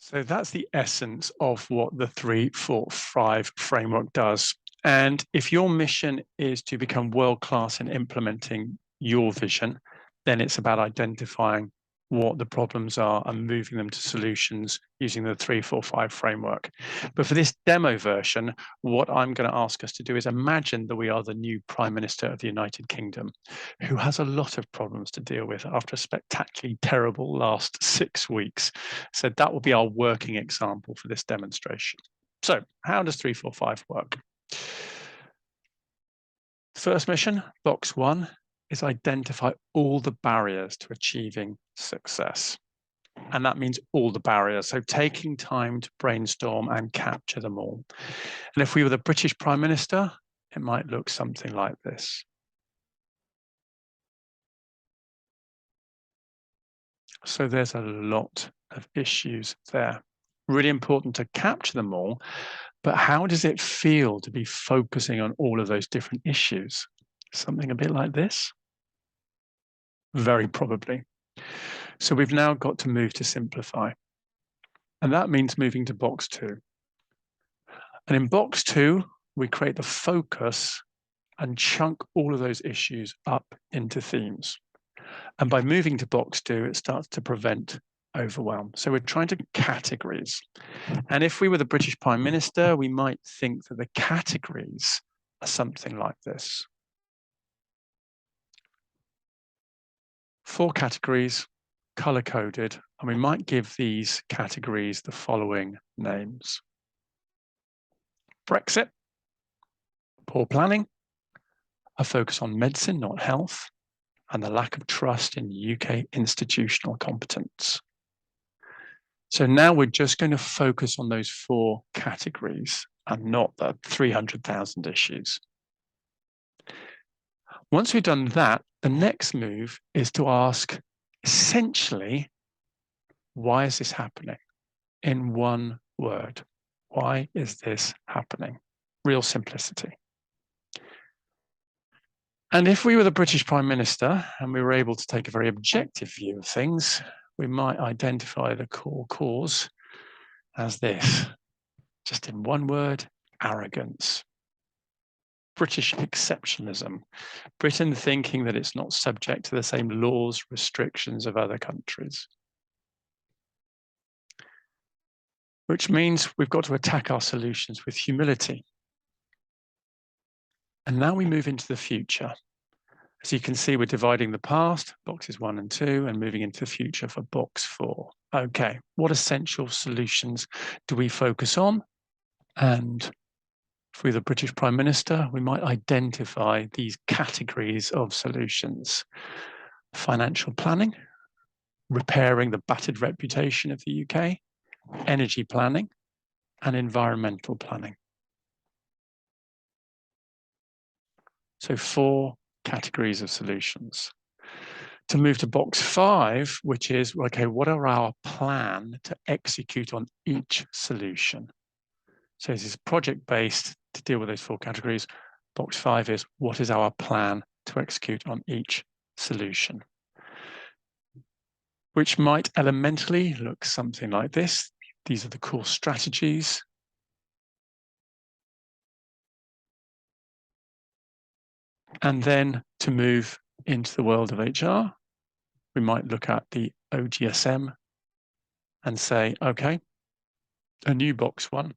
So that's the essence of what the 3-4-5 framework does. And if your mission is to become world-class in implementing your vision, then it's about identifying what the problems are and moving them to solutions using the 3-4-5 framework. But for this demo version, what I'm going to ask us to do is imagine that we are the new Prime Minister of the United Kingdom, who has a lot of problems to deal with after a spectacularly terrible last 6 weeks. So that will be our working example for this demonstration. So how does 3-4-5 work? First mission, box 1, is identify all the barriers to achieving success. And that means all the barriers. So taking time to brainstorm and capture them all. And if we were the British Prime Minister, it might look something like this. So there's a lot of issues there. Really important to capture them all, but how does it feel to be focusing on all of those different issues? Something a bit like this? Very probably. So we've now got to move to simplify. And that means moving to box 2. And in box 2, we create the focus and chunk all of those issues up into themes. And by moving to box 2, it starts to prevent overwhelm. So we're trying to categories. And if we were the British Prime Minister, we might think that the categories are something like this. 4 categories, color-coded, and we might give these categories the following names. Brexit, poor planning, a focus on medicine, not health, and the lack of trust in UK institutional competence. So now we're just going to focus on those 4 categories and not the 300,000 issues. Once we've done that, the next move is to ask, essentially, why is this happening? In one word, why is this happening? Real simplicity. And if we were the British Prime Minister and we were able to take a very objective view of things, we might identify the core cause as this. Just in one word, arrogance. British exceptionalism. Britain thinking that it's not subject to the same laws, restrictions of other countries. Which means we've got to attack our solutions with humility. And now we move into the future. As you can see, we're dividing the past, boxes 1 and 2, and moving into the future for box 4. Okay, what essential solutions do we focus on? And for the British Prime Minister, we might identify these categories of solutions. Financial planning, repairing the battered reputation of the UK, energy planning, and environmental planning. So 4 categories of solutions. To move to box 5, which is, okay, what are our plan to execute on each solution? So this is project-based to deal with those 4 categories. Box 5 is, what is our plan to execute on each solution? Which might elementally look something like this. These are the core strategies. And then to move into the world of HR, we might look at the OGSM and say, okay, a new box 1.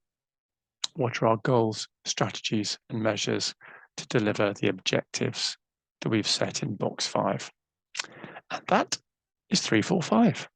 What are our goals, strategies, and measures to deliver the objectives that we've set in box 5? And that is 3-4-5.